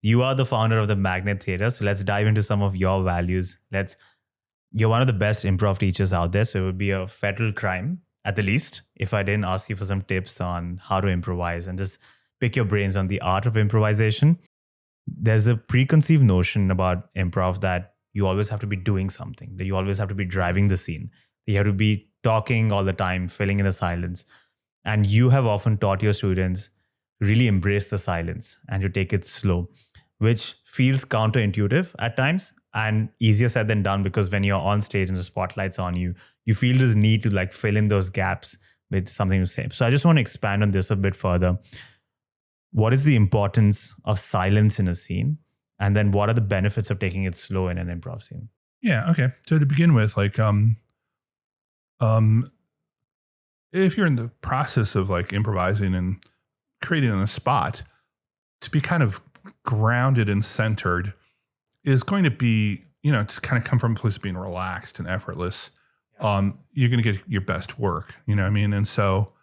You are the founder of the Magnet Theater. So let's dive into some of your values. You're one of the best improv teachers out there. So it would be a federal crime, at the least, if I didn't ask you for some tips on how to improvise and just pick your brains on the art of improvisation. There's a preconceived notion about improv that you always have to be doing something, that you always have to be driving the scene. You have to be talking all the time, filling in the silence. And you have often taught your students really embrace the silence and to take it slow, which feels counterintuitive at times and easier said than done, because when you're on stage and the spotlight's on you, you feel this need to like fill in those gaps with something to say. So I just want to expand on this a bit further. What is the importance of silence in a scene? And then what are the benefits of taking it slow in an improv scene? Yeah. Okay. So to begin with, like, if you're in the process of like improvising and creating on the spot, to be kind of grounded and centered is going to be, to kind of come from a place of being relaxed and effortless. You're going to get your best work, you know what I mean? And so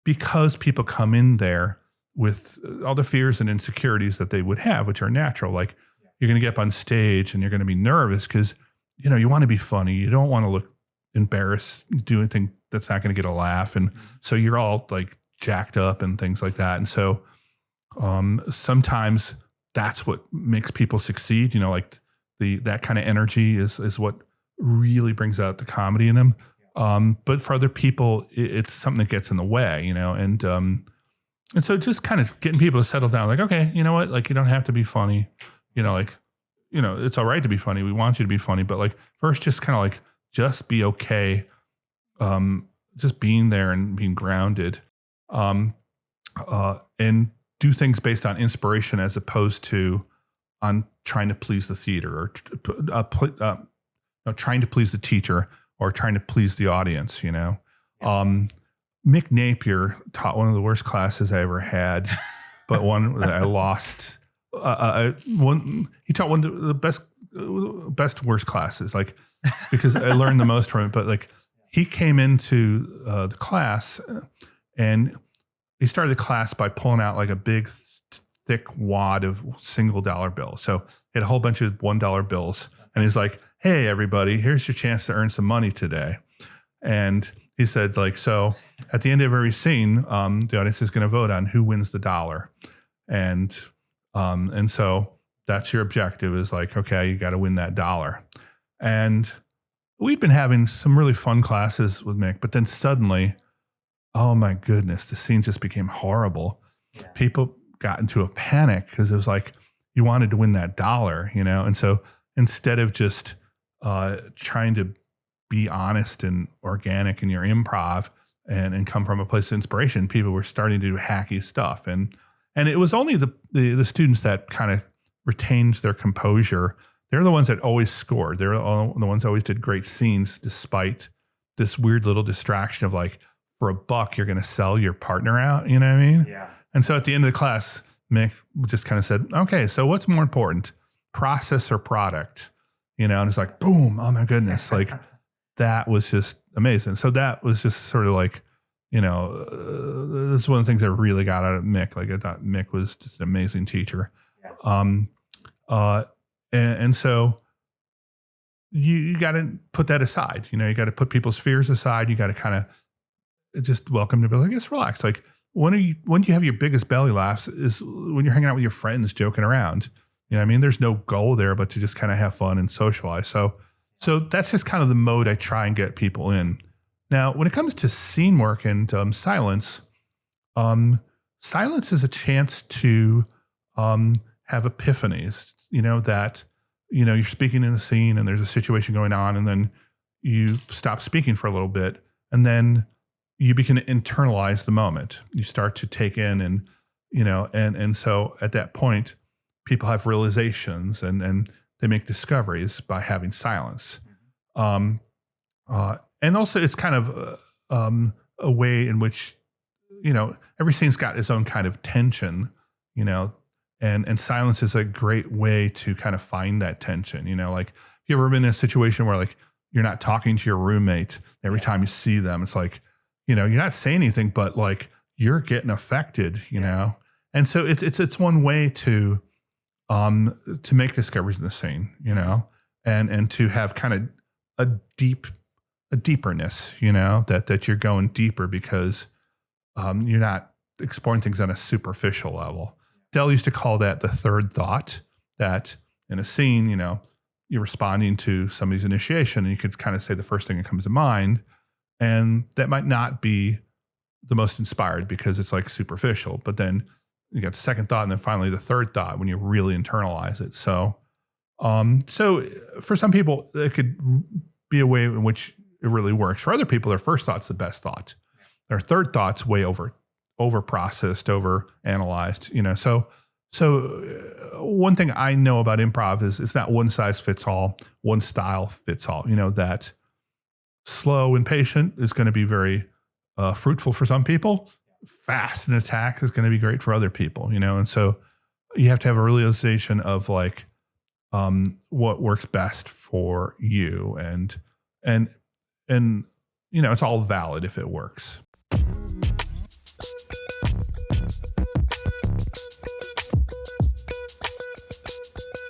because people come in there with all the fears and insecurities that they would have, which are natural, like you're going to get up on stage and you're going to be nervous because, you want to be funny. You don't want to look embarrassed, do anything that's not going to get a laugh. And so you're all like jacked up and things like that. And so sometimes that's what makes people succeed. Like that kind of energy is what really brings out the comedy in them. But for other people, it's something that gets in the way, and so just kind of getting people to settle down, like, okay, you know what? Like, you don't have to be funny, it's all right to be funny. We want you to be funny, but like first, just kind of like, just be okay. Just being there and being grounded, and do things based on inspiration as opposed to on trying to please the theater or trying to please the teacher or trying to please the audience, Mick Napier taught one of the worst classes I ever had, but one that I lost. He taught one of the best worst classes, like, because I learned the most from it. But like, he came into the class and he started the class by pulling out like a big, thick wad of $1 bills. So he had a whole bunch of $1 bills, and he's like, "Hey, everybody, here's your chance to earn some money today." And he said, like, so at the end of every scene, the audience is going to vote on who wins the dollar. And so that's your objective, is like, okay, you got to win that dollar. And we'd been having some really fun classes with Mick, but then suddenly, oh my goodness, the scene just became horrible. Yeah. People got into a panic because it was like, you wanted to win that dollar, And so instead of just trying to be honest and organic in your improv and come from a place of inspiration, people were starting to do hacky stuff. And it was only the students that kind of retained their composure. They're the ones that always scored. They're the ones that always did great scenes, despite this weird little distraction of like, for $1, you're going to sell your partner out. You know what I mean? Yeah. And so at the end of the class, Mick just kind of said, okay, so what's more important, process or product? And it's like, boom, oh my goodness. Like, that was just amazing. So that was just sort of like, this is one of the things I really got out of Mick. Like, I thought Mick was just an amazing teacher. Yeah. And so you got to put that aside. You got to put people's fears aside. You got to kind of just welcome to be like, just relax. Like, when you have your biggest belly laughs is when you're hanging out with your friends, joking around. I mean? There's no goal there, but to just kind of have fun and socialize. So that's just kind of the mode I try and get people in. Now, when it comes to scene work and silence, silence is a chance to have epiphanies, that, you're speaking in a scene and there's a situation going on, and then you stop speaking for a little bit, and then you begin to internalize the moment. You start to take in and so at that point, people have realizations and they make discoveries by having silence. And also it's kind of a way in which, every scene's got its own kind of tension, and silence is a great way to kind of find that tension. Like, you ever been in a situation where like you're not talking to your roommate every time you see them? It's like, you're not saying anything, but like you're getting affected, And so it's one way to to make discoveries in the scene, you know, and to have kind of a deeperness, you know, that you're going deeper because you're not exploring things on a superficial level. Dell used to call that the third thought, that in a scene, you know, you're responding to somebody's initiation and you could kind of say the first thing that comes to mind. And that might not be the most inspired because it's like superficial, but then you got the second thought and then finally the third thought when you really internalize it. So for some people, it could be a way in which it really works. For other people, their first thought's the best thought. Their third thought's way over processed, over analyzed, you know. So one thing I know about improv is it's not one size fits all, one style fits all, you know, that slow and patient is going to be very fruitful for some people. Fast and attack is going to be great for other people, you know. And so you have to have a realization of like what works best for you, and you know, it's all valid if it works.